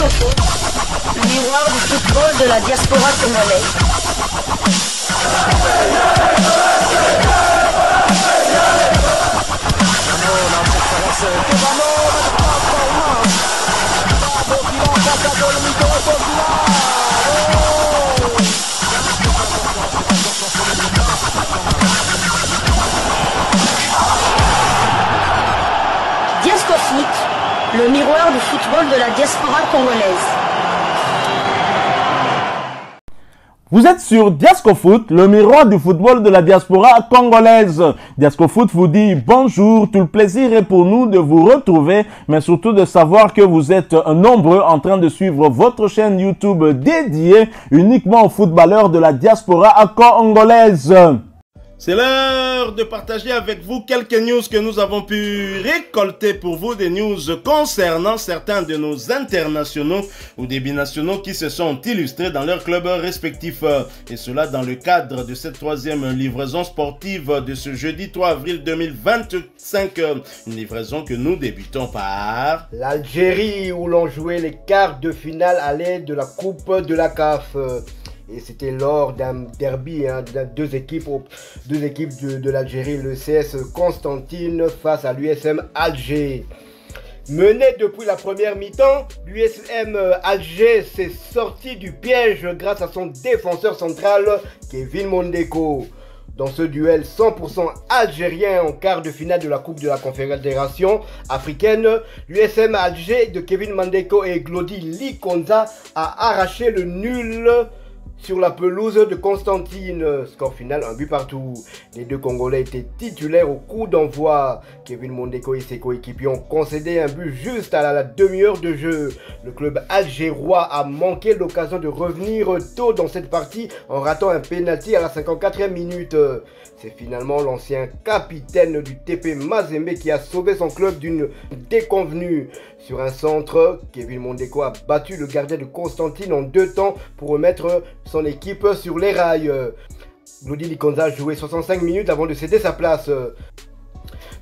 Diascofoot, le miroir du football de la diaspora congolaise. Diascofoot, le miroir du football de la diaspora congolaise. Vous êtes sur Diascofoot, le miroir du football de la diaspora congolaise. Diascofoot vous dit bonjour, tout le plaisir est pour nous de vous retrouver, mais surtout de savoir que vous êtes nombreux en train de suivre votre chaîne YouTube dédiée uniquement aux footballeurs de la diaspora congolaise. C'est l'heure de partager avec vous quelques news que nous avons pu récolter pour vous, des news concernant certains de nos internationaux ou des binationaux qui se sont illustrés dans leurs clubs respectifs. Et cela dans le cadre de cette troisième livraison sportive de ce jeudi 3 avril 2025. Une livraison que nous débutons par l'Algérie, où l'on jouait les quarts de finale aller de la Coupe de la CAF. Et c'était lors d'un derby, deux équipes de l'Algérie, le CS Constantine face à l'USM Alger. Mené depuis la première mi-temps, l'USM Alger s'est sorti du piège grâce à son défenseur central, Kevin Mondeko. Dans ce duel 100% algérien en quart de finale de la Coupe de la Confédération africaine, l'USM Alger de Kevin Mondeko et Glody Likonza a arraché le nul sur la pelouse de Constantine. Score final, un but partout. Les deux Congolais étaient titulaires au coup d'envoi. Kevin Mondeko et ses coéquipiers ont concédé un but juste à la demi-heure de jeu. Le club algérois a manqué l'occasion de revenir tôt dans cette partie en ratant un pénalty à la 54e minute. C'est finalement l'ancien capitaine du TP Mazembe qui a sauvé son club d'une déconvenue. Sur un centre, Kevin Mondeko a battu le gardien de Constantine en 2 temps pour remettre son équipe sur les rails. Glody Likonza a joué 65 minutes avant de céder sa place.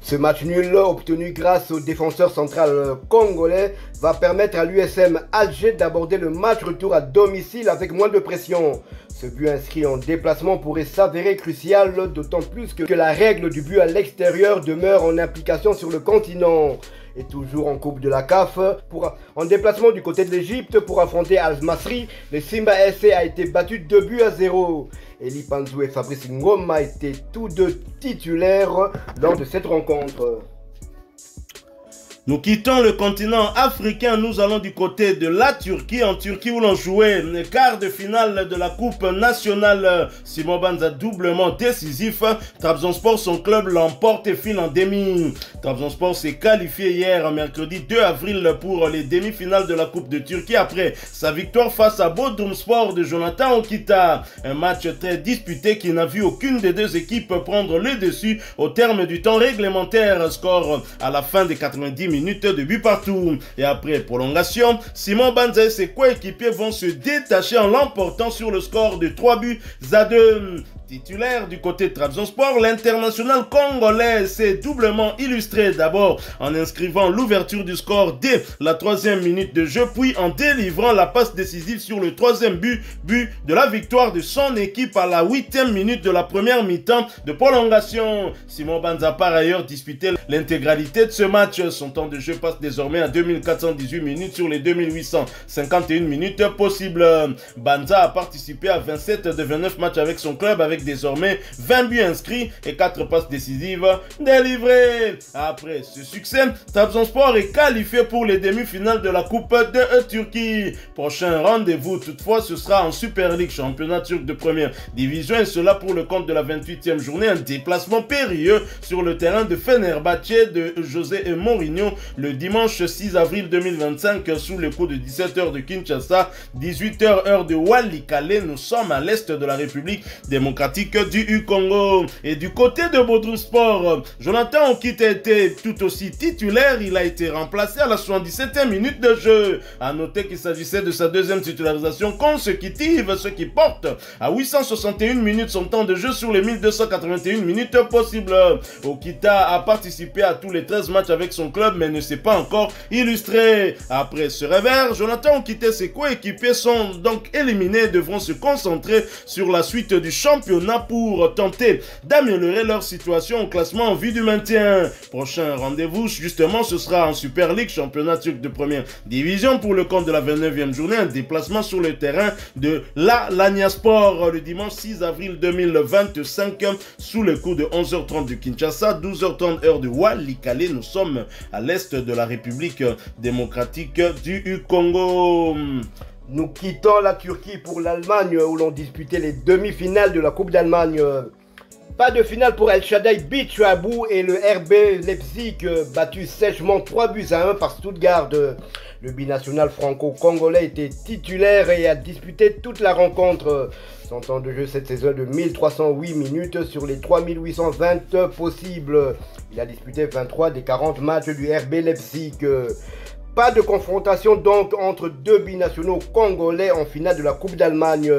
Ce match nul obtenu grâce au défenseur central congolais va permettre à l'USM Alger d'aborder le match retour à domicile avec moins de pression. Ce but inscrit en déplacement pourrait s'avérer crucial, d'autant plus que la règle du but à l'extérieur demeure en application sur le continent. Et toujours en Coupe de la CAF, en déplacement du côté de l'Égypte pour affronter Al-Masri, le Simba SC a été battu 2-0. Eli Panzou et Fabrice Ngoma étaient tous deux titulaires lors de cette rencontre. Nous quittons le continent africain, nous allons du côté de la Turquie, en Turquie où l'on jouait le quart de finale de la Coupe nationale. Simon Banza doublement décisif, Trabzonspor, son club, l'emporte et file en demi. Trabzonspor s'est qualifié hier, mercredi 2 avril, pour les demi-finales de la Coupe de Turquie après sa victoire face à Bodrumspor de Jonathan Okita. Un match très disputé qui n'a vu aucune des deux équipes prendre le dessus au terme du temps réglementaire. Score à la fin des 90 minutes de but partout. Et après prolongation, Simon Banza et ses coéquipiers vont se détacher en l'emportant sur le score de 3-2. Titulaire du côté de Trabzonspor, l'international congolais s'est doublement illustré, d'abord en inscrivant l'ouverture du score dès la 3e minute de jeu, puis en délivrant la passe décisive sur le 3e but de la victoire de son équipe à la 8e minute de la première mi-temps de prolongation. Simon Banza par ailleurs disputé l'intégralité de ce match. Son temps de jeu passe désormais à 2418 minutes sur les 2851 minutes possibles. Banza a participé à 27 de 29 matchs avec son club, avec désormais 20 buts inscrits et 4 passes décisives délivrées. Après ce succès, Trabzonspor est qualifié pour les demi-finales de la Coupe de Turquie. Prochain rendez-vous toutefois, ce sera en Super League, championnat turc de première division, et cela pour le compte de la 28e journée, un déplacement périlleux sur le terrain de Fenerbahçe de José Mourinho le dimanche 6 avril 2025 sous les coups de 17 h de Kinshasa, 18 h heure de Walikale. Nous sommes à l'est de la République démocratique démocratique du Congo. Et du côté de Bodrum Sport, Jonathan Onkite était tout aussi titulaire. Il a été remplacé à la 77e minute de jeu. À noter qu'il s'agissait de sa deuxième titularisation consécutive, ce qui porte à 861 minutes son temps de jeu sur les 1281 minutes possibles. Okita a participé à tous les 13 matchs avec son club, mais ne s'est pas encore illustré. Après ce revers, Jonathan Onkite et ses coéquipiers sont donc éliminés et devront se concentrer sur la suite du championnat pour tenter d'améliorer leur situation au classement en vue du maintien. Prochain rendez-vous, justement, ce sera en Super League, championnat turc de première division pour le compte de la 29e journée, un déplacement sur le terrain de l'Alanya-Sport le dimanche 6 avril 2025 sous le coup de 11h30 de Kinshasa, 12h30 heure de Walikale. Nous sommes à l'est de la République démocratique du Congo. Nous quittons la Turquie pour l'Allemagne où l'on disputait les demi-finales de la Coupe d'Allemagne. Pas de finale pour El Shaddai Bichabou et le RB Leipzig battu sèchement 3-1 par Stuttgart. Le binational franco-congolais était titulaire et a disputé toute la rencontre. Son temps de jeu cette saison de 1308 minutes sur les 3820 possibles. Il a disputé 23 des 40 matchs du RB Leipzig. Pas de confrontation donc entre deux binationaux congolais en finale de la Coupe d'Allemagne.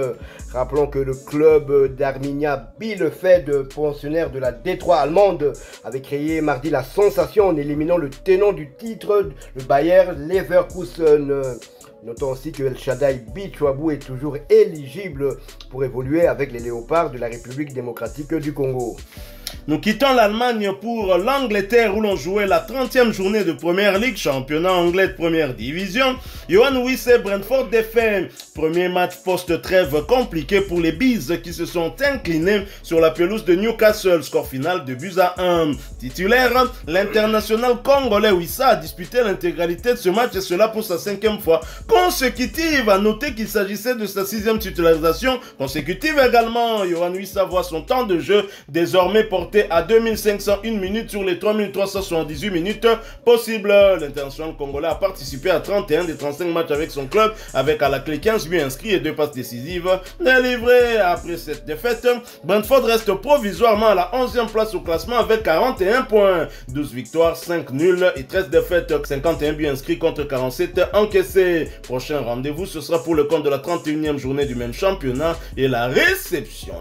Rappelons que le club d'Arminia Bielefeld, pensionnaire de la Détroit allemande, avait créé mardi la sensation en éliminant le tenant du titre, le Bayer Leverkusen. Notons aussi que El Shaddai Bichabou est toujours éligible pour évoluer avec les Léopards de la République démocratique du Congo. Nous quittons l'Allemagne pour l'Angleterre où l'on jouait la 30e journée de Première Ligue, championnat anglais de première division. Johan Wisse Brentford défait. Premier match post-trêve compliqué pour les Bees qui se sont inclinés sur la pelouse de Newcastle. Score final de 2-1. Titulaire, l'international congolais Wissa a disputé l'intégralité de ce match et cela pour sa 5e fois consécutive. À noter qu'il s'agissait de sa 6e titularisation consécutive également. Johan Wissa voit son temps de jeu désormais porté à 2501 minutes sur les 3378 minutes possibles. L'international congolais a participé à 31 des 35 matchs avec son club, avec à la clé 15 buts inscrits et 2 passes décisives délivrées. Après cette défaite, Brentford reste provisoirement à la 11e place au classement avec 41 points, 12 victoires, 5 nuls et 13 défaites, 51 buts inscrits contre 47 encaissés. Prochain rendez-vous, ce sera pour le compte de la 31e journée du même championnat et la réception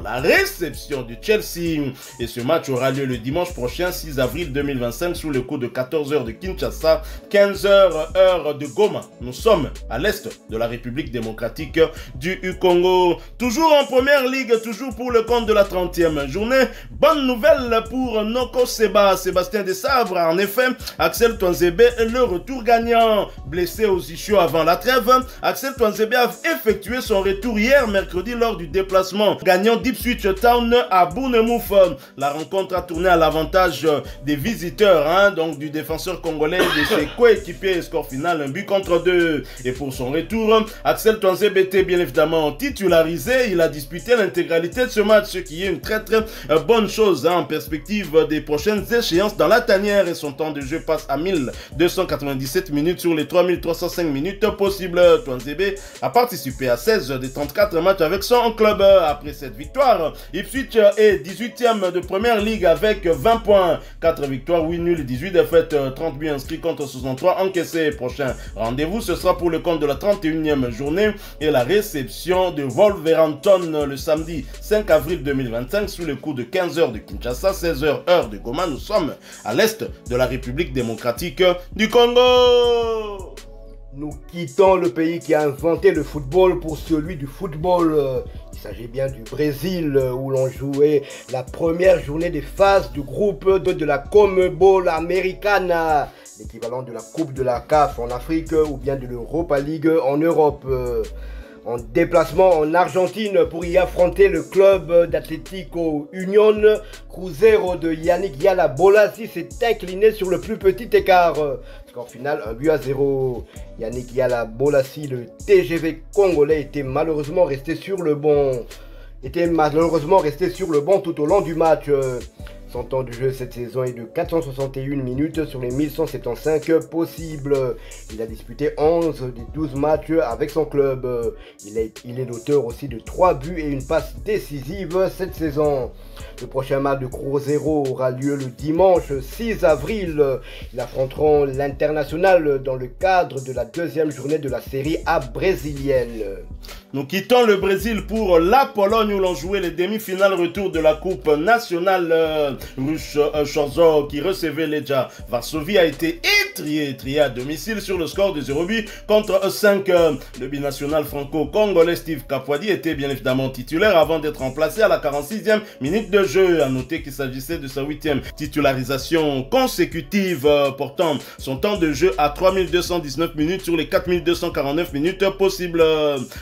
du Chelsea. Et ce match aura lieu le dimanche prochain, 6 avril 2025, sous le coup de 14h de Kinshasa, 15h heure de Goma. Nous sommes à l'est de la République démocratique du Congo. Toujours en première ligue, toujours pour le compte de la 30e journée. Bonne nouvelle pour Noko Seba, Sébastien Desabre. En effet, Axel Twanzebe est le retour gagnant. Blessé aux ischios avant la trêve, Axel Twanzebe a effectué son retour hier mercredi lors du déplacement gagnant d'Ipswich Town à Bournemouth. La rencontre a tourné à l'avantage des visiteurs, donc du défenseur congolais et de ses coéquipiers. Score final, 1-2. Et pour son retour, Axel Twanzebe était bien évidemment titularisé. Il a disputé l'intégralité de ce match, ce qui est une très bonne chose en perspective des prochaines échéances dans la tanière. Et son temps de jeu passe à 1297 minutes sur les 3305 minutes possibles. Twanzebe a participé à 16 des 34 matchs avec son club. Après cette victoire, Ipswich est 18e de première ligue avec 20 points, 4 victoires, 8 nuls, 18 défaites, 30 buts inscrits contre 63 encaissés. Prochain rendez-vous, ce sera pour le compte de la 31e journée et la réception de Wolverhampton le samedi 5 avril 2025 sous le coup de 15h de Kinshasa, 16h heure de Goma. Nous sommes à l'est de la République démocratique du Congo. Nous quittons le pays qui a inventé le football pour celui du football. Il s'agit bien du Brésil où l'on jouait la première journée des phases du groupe de la Conmebol Americana, l'équivalent de la Coupe de la CAF en Afrique ou bien de l'Europa League en Europe. En déplacement en Argentine pour y affronter le club d'Atlético Union, Cruzeiro de Yannick Yala Bolasie s'est incliné sur le plus petit écart. Score final 1-0. Yannick Yala Bolasie, le TGV congolais, était malheureusement resté sur le banc tout au long du match. Son temps de jeu cette saison est de 461 minutes sur les 1175 possibles. Il a disputé 11 des 12 matchs avec son club. Il est l'auteur aussi de 3 buts et une passe décisive cette saison. Le prochain match de Cruzeiro aura lieu le dimanche 6 avril. Ils affronteront l'International dans le cadre de la deuxième journée de la Série A brésilienne. Nous quittons le Brésil pour la Pologne où l'on jouait les demi-finales retour de la Coupe nationale. Ruch Chorzów qui recevait Legia Varsovie a été étrié à domicile sur le score de 0 but contre 5. Le binational franco-congolais Steve Kapwadi était bien évidemment titulaire avant d'être remplacé à la 46e minute de jeu. À noter qu'il s'agissait de sa 8e titularisation consécutive, portant son temps de jeu à 3219 minutes sur les 4249 minutes possibles.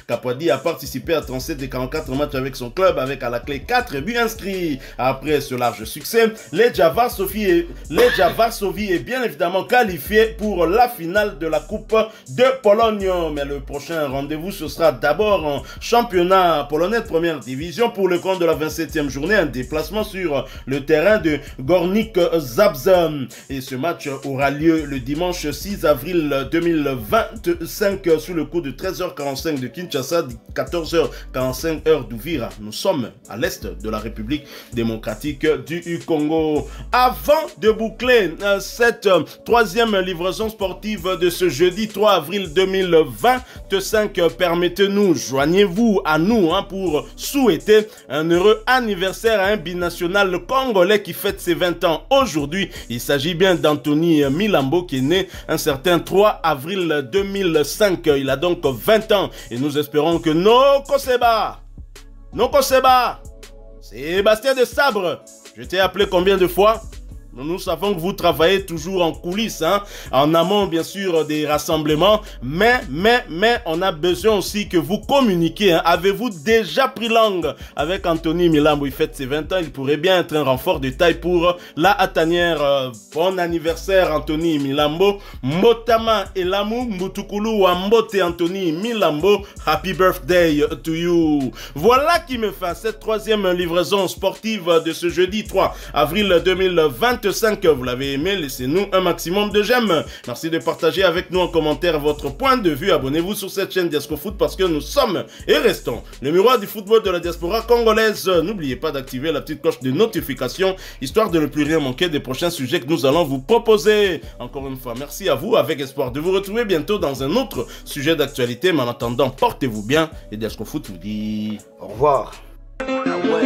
Kapwadi a participé à 37 des 44 matchs avec son club avec à la clé 4 buts inscrits. Après ce large succès, Legia Varsovie est bien évidemment qualifié pour la finale de la Coupe de Pologne. Mais le prochain rendez-vous, ce sera d'abord en championnat polonais de première division pour le compte de la 27e journée, un déplacement sur le terrain de Górnik Zabrze. Et ce match aura lieu le dimanche 6 avril 2025 sous le coup de 13h45 de Kinshasa, 14h45 heure d'Uvira. Nous sommes à l'est de la République démocratique du Congo. Avant de boucler cette troisième livraison sportive de ce jeudi 3 avril 2025, permettez-nous, joignez-vous à nous pour souhaiter un heureux anniversaire à un binational congolais qui fête ses 20 ans aujourd'hui. Il s'agit bien d'Anthony Milambo qui est né un certain 3 avril 2005. Il a donc 20 ans et nous espérons que Nokoseba, Sébastien de Sabre, je t'ai appelé combien de fois? Nous savons que vous travaillez toujours en coulisses, en amont bien sûr des rassemblements, mais on a besoin aussi que vous communiquiez. Avez-vous déjà pris langue avec Anthony Milambo? Il fête ses 20 ans, il pourrait bien être un renfort de taille pour la Attanière. Bon anniversaire Anthony Milambo. Motama Elamu Mutukulu Wambote Anthony Milambo. Happy birthday to you. Voilà qui me fait cette troisième livraison sportive de ce jeudi 3 avril 2025. Vous l'avez aimé, laissez-nous un maximum de j'aime. Merci de partager avec nous en commentaire votre point de vue. Abonnez-vous sur cette chaîne Diasco Foot parce que nous sommes et restons le miroir du football de la diaspora congolaise. N'oubliez pas d'activer la petite cloche de notification histoire de ne plus rien manquer des prochains sujets que nous allons vous proposer. Encore une fois, merci à vous avec espoir de vous retrouver bientôt dans un autre sujet d'actualité. Mais en attendant, portez-vous bien et Diasco Foot vous dit au revoir. Ah ouais.